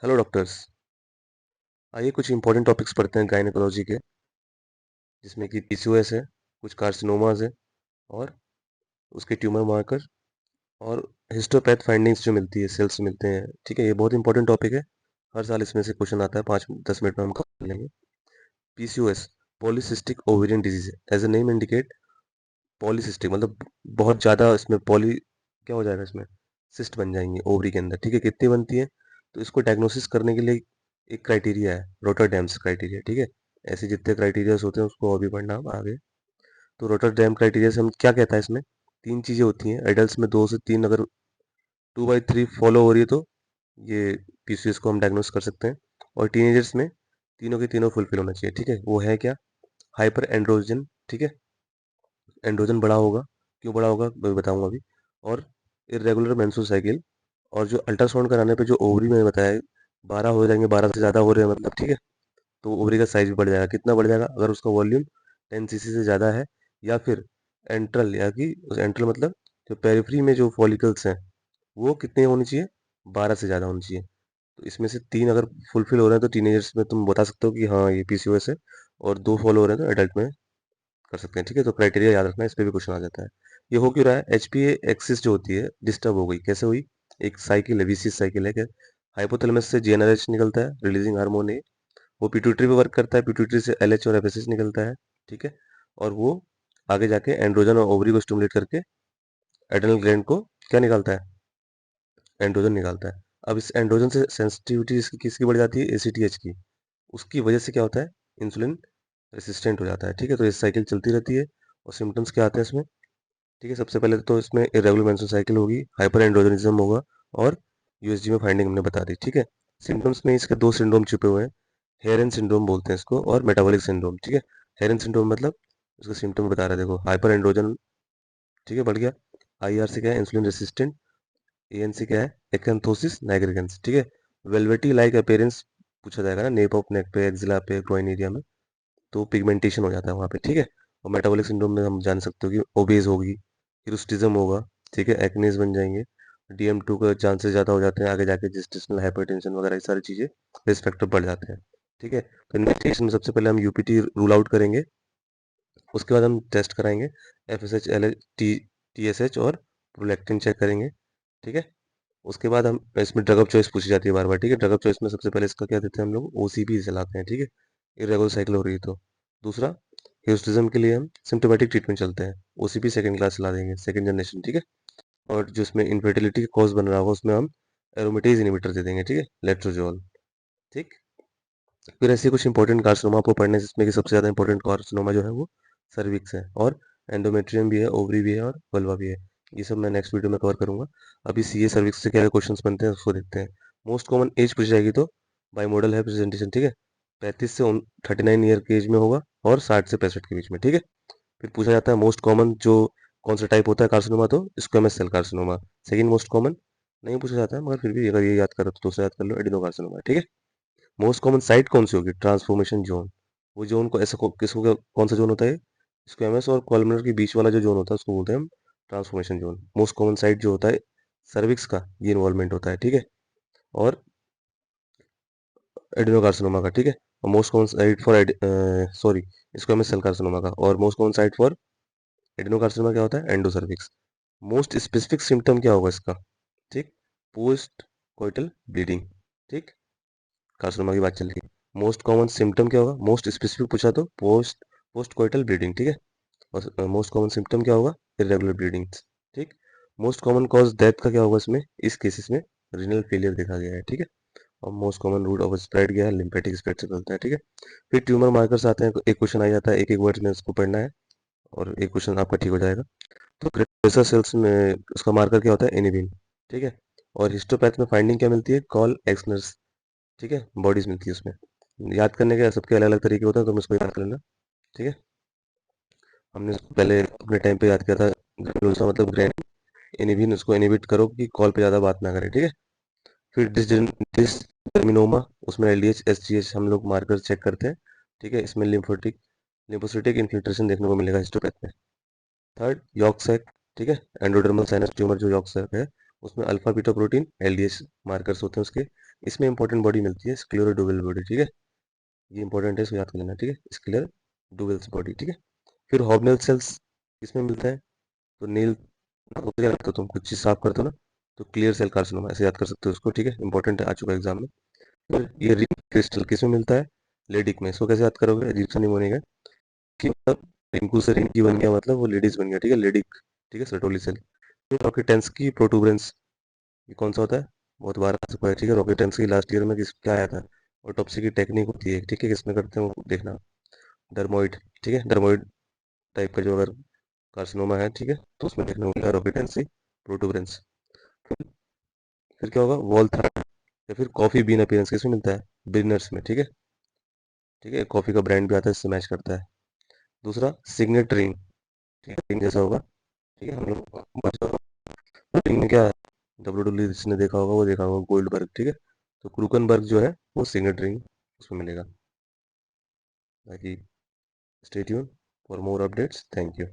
Hello doctors. आइए कुछ important topics पढ़ते हैं गायनेकोलॉजी के, जिसमें कि पीसीओएस है, कुछ कार्सिनोमास है और उसके ट्यूमर मार्कर और हिस्टोपैथ फाइंडिंग्स जो मिलती है सेल्स से मिलते हैं। ठीक है, ये बहुत इंपॉर्टेंट टॉपिक है। हर साल इसमें से क्वेश्चन आता है, 5-10 मिनट में हम कर लेंगे। पीसीओएस पॉलीसिस्टिक ओवेरियन डिजीज है। As a name indicate, polycystic मतलब बहुत ज़्यादा इसमें पॉली क्या हो जाएगा, इसमें सिस्ट बन जाएंगी ओवरी के अंदर। ठीक है, कितनी बनती है? तो इसको डायग्नोसिस करने के लिए एक क्राइटेरिया है, रोटरडैम्स क्राइटेरिया। ठीक है, ऐसे जितने क्राइटेरियाज होते हैं उसको और भी पढ़ना हम आगे। तो रोटरडैम क्राइटेरिया से हम क्या कहता है, इसमें तीन चीज़ें होती हैं। एडल्ट में 2 से 3, अगर 2/3 फॉलो हो रही है तो ये पीसीओएस को हम डायग्नोस कर सकते हैं। और टीनेजर्स में तीनों के तीनों फुलफिल होना चाहिए। ठीक है, वो है क्या? Hyper androgen. ठीक है, एंड्रोजन बड़ा होगा, क्यों बड़ा होगा मैं बताऊंगा अभी। और इरेगुलर मेंस्ट्रुअल साइकिल, और जो अल्ट्रासाउंड कराने पे जो ओवरी में बताया है 12 हो जाएंगे, 12 से ज़्यादा हो रहे हैं मतलब। ठीक है, तो ओवरी का साइज भी बढ़ जाएगा। कितना बढ़ जाएगा? अगर उसका वॉल्यूम 10 cc से ज़्यादा है, या फिर एंट्रल, या कि एंट्रल मतलब जो पेरिफ्री में जो फॉलिकल्स हैं वो कितने होनी चाहिए? 12 से ज़्यादा होनी चाहिए। तो इसमें से 3 अगर फुलफिल हो रहे हैं तो टीनेजर्स में तुम बता सकते हो कि हाँ ये पीसीओएस है, और 2 फॉलो हो रहे हैं तो एडल्ट में कर सकते हैं। ठीक है, तो क्राइटेरिया याद रखना, इस पे भी क्वेश्चन आ जाता है। ये हो क्यों रहा है? एचपीए एक्सिस जो होती है डिस्टर्ब हो गई। कैसे हुई? एक साइकिल है, विशियस साइकिल है। क्या? हाइपोथैलेमस से जीएनआरएच निकलता है, रिलीजिंग हार्मोन है। वो पिट्यूटरी पे वर्क करता है, पिट्यूटरी से एलएच और एफएसएच निकलता है। ठीक है, और वो आगे जाके एंड्रोजन और ओवरी को स्टिमुलेट करके एड्रेनल ग्लैंड को क्या निकालता है? एंड्रोजन निकालता है। अब इस एंड्रोजन से सेंसिटिविटी इसकी किसकी बढ़ जाती है? एसीटीएच की। उसकी वजह से क्या होता है? इंसुलिन रेसिस्टेंट हो जाता है। ठीक है, तो ये साइकिल चलती रहती है। और सिम्टम्स क्या आते हैं इसमें? ठीक है, सबसे पहले तो इसमें इरेगुलर मेंस्ट्रुअल साइकिल होगी, हाइपर एंड्रोजनिज्म होगा, और यूएसजी में फाइंडिंग हमने बता दी। ठीक है, सिम्टम्स में इसके 2 सिंड्रोम छिपे हुए हैं। हेरन सिंड्रोम बोलते हैं इसको, और मेटाबॉलिक सिंड्रोम। ठीक है, हेरन सिंड्रोम मतलब उसका सिम्टम बता रहा है, देखो हाइपर एंड्रोजन। ठीक है, बढ़ गया। आईआर से क्या है? Insulin resistant. एएनसी क्या है? एक्anthosis nigricans। ठीक है, वेलवेटी लाइक अपीयरेंस पूछा जाएगा ना, नेप ऑफ नेक पे, एक्जिला पे, ग्रोइन एरिया में, तो पिगमेंटेशन हो जाता है वहाँ पे। ठीक है, और मेटाबॉलिक सिंड्रोम में हम जान सकते हो कि ओबेज होगी, हिरुस्टिज्म होगा। ठीक है, एक्नेस बन जाएंगे, DM2 का चांसेस ज़्यादा हो जाते हैं, आगे जाके जेस्टेशनल हाइपरटेंशन वगैरह ये सारी चीज़ें रिस्क फैक्टर बढ़ जाते हैं। ठीक है, तो इन्वेस्टिगेशन में सबसे पहले हम यूपीटी रूल आउट करेंगे। उसके बाद हम टेस्ट कराएंगे, FSH, LH, TSH और प्रोलैक्टिन चेक करेंगे। ठीक है, उसके बाद हम इसमें ड्रग ऑफ चॉइस पूछी जाती है बार बार। ठीक है, ड्रग ऑफ चॉइस में सबसे पहले इसका क्या देते हैं हम लोग? OCP चलाते हैं। ठीक है, इरेगुलर साइकिल हो रही है तो। दूसरा, हिस्टिज्म के लिए हम सिम्टोमेटिक ट्रीटमेंट चलते हैं, OCP सेकंड क्लास चला देंगे, सेकंड जनरेशन। ठीक है, और जो इसमें इनफर्टिलिटी का कॉज बन रहा होगा उसमें हम एरोमेटेज इनिबिटर दे देंगे। ठीक है, लेट्रोजोल। ठीक, फिर ऐसे कुछ इंपॉर्टेंट कार्सिनोमा आपको पढ़ने हैं, जिसमें कि सबसे ज़्यादा इंपॉर्टेंट कार्सिनोमा जो है वो सर्विक्स है, और एंडोमेट्रियम भी है, ओवरी भी है, और वल्वा भी है। ये सब मैं नेक्स्ट वीडियो में कवर करूंगा। अभी सीए सर्विक्स से क्या क्वेश्चन बनते हैं उसको देखते हैं। मोस्ट कॉमन एज पूछी जाएगी तो बाई मॉडल है प्रेजेंटेशन। ठीक है, 35 से 39 ईयर के एज में होगा, और 60 से 65 के बीच में। ठीक है, फिर पूछा जाता है मोस्ट कॉमन जो कौन सा टाइप होता है कार्सिनोमा, तो squamous cell carcinoma. Second most common नहीं पूछा जाता है, मगर फिर भी अगर ये याद करो तो दूसरा याद कर लो, एडिनो कार्सिनोमा। ठीक है, मोस्ट कॉमन साइट कौन सी होगी? Transformation zone. वो जोन को ऐसा किसको कौन सा जोन होता है? स्क्वेमस और कॉलमनर के बीच वाला जो जोन होता है उसको बोलते हैं हम transformation zone. Most common site जो होता है सर्विक्स का, ये इन्वॉल्वमेंट होता है। ठीक है, और एडिनोकार्सिनोमा का। ठीक है, और most common site for sorry squamous cell carcinoma का, और most common site for adenocarcinoma क्या होता है? एंडोसर्विक्स। मोस्ट स्पेसिफिक सिम्टम क्या होगा इसका? ठीक, पोस्ट कोइटल ब्लीडिंग। ठीक, कार्सिनोमा की बात चल रही है। मोस्ट कॉमन सिम्टम क्या होगा? मोस्ट स्पेसिफिक पूछा तो पोस्ट पोस्ट कोइटल ब्लीडिंग। ठीक है, और मोस्ट कॉमन सिम्टम क्या होगा? Irregular bleeding. ठीक, मोस्ट कॉमन कॉज डेथ का क्या होगा इसमें? इस केसेस में रीनल फेलियर देखा गया है। ठीक है, और most common route of spread गया है, लिम्फेटिक स्प्रेड से फैलता है। ठीक है, फिर ट्यूमर मार्कर्स आते हैं, एक क्वेश्चन आ जाता है, एक एक वर्ड में उसको पढ़ना है, और एक क्वेश्चन आपका ठीक हो जाएगा। तो ग्रेसर सेल्स में उसका मार्कर क्या होता है? एनिबिन। ठीक है, और हिस्टोपैथ में फाइंडिंग क्या मिलती है? कॉल एक्सनर्स। ठीक है, बॉडीज मिलती है उसमें। याद करने के सबके अलग अलग तरीके होते हैं, तो हम इसको याद कर लेना। ठीक है, हमने इसको पहले अपने टाइम पे याद किया था, ग्रेनुलोसा मतलब ग्रैन इनहिबिन, उसको इनहिबिट करो कि कॉल पे ज़्यादा बात ना करें। ठीक है, फिर डिसजर्मिनोमा, उसमें LDH SGH हम लोग मार्कर चेक करते हैं। ठीक है, इसमें लिम्फोसिटिक इन्फिल्ट्रेशन देखने को मिलेगा हिस्टोपैथ में। Third, yolk sac. ठीक है, एंडोडर्मल साइनस ट्यूमर जो यॉर्क सैक है, उसमें alpha beta protein LDH markers होते हैं उसके। इसमें इंपॉर्टेंट बॉडी मिलती है स्क्लेरो डुगल बॉडी, ठीक है, ये इंपॉर्टेंट है, इसको याद कर लेना, ठीक है, स्क्लेरो डुगल्स बॉडी, ठीक है। फिर हॉबनेल सेल्स किसमें मिलता है, तो नील तो क्या लगता है, तुम कुछ चीज साफ करते हो ना, तो क्लियर सेल कार्सिनोमा ऐसे याद कर सकते हो उसको, ठीक है, इंपॉर्टेंट है, आ चुका एग्जाम में। फिर ये रिंग क्रिस्टल किसमें मिलता है, लेडिक में, इसको कैसे याद करोगे, अजीब सा नहीं बनेगा कि मतलब रिंकू से रिंकी बन गया मतलब वो लेडीज बन गया, ठीक है, लेडिक, ठीक है, सर्टोली सेल। फिर रॉकेटेंस की प्रोटूबरेंस, ये कौन सा होता है, बहुत बार आ चुका है, ठीक है, रॉकेटेंस की लास्ट ईयर में किस क्या आया था, ऑटोप्सी की टेक्निक होती है, ठीक है, किसमें करते हैं वो देखना, डर्मोइड, ठीक है, डर्मोइड टाइप का जो अगर कार्सिनोमा है, ठीक है, तो उसमें देखने को मिलेगा रॉकेटेंसी प्रोटूबरेंस। फिर क्या होगा, वॉल थ्राइड या फिर कॉफी बीन अपीयरेंस किसमें मिलता है, बिगनर्स में, ठीक है, ठीक है, कॉफी का ब्रांड भी आता है, इससे मैच करता है। दूसरा सिग्नेट रिंग, ठीक है, रिंग जैसा होगा, ठीक है, हम लोग रिंग में क्या है, डब्ल्यू डब्ल्यू जिसने देखा होगा वो देखा होगा गोल्डबर्ग, ठीक है, तो क्रूकनबर्ग जो है वो सिग्नेट रिंग उसमें मिलेगा। बाकी stay tune for more updates, thank you.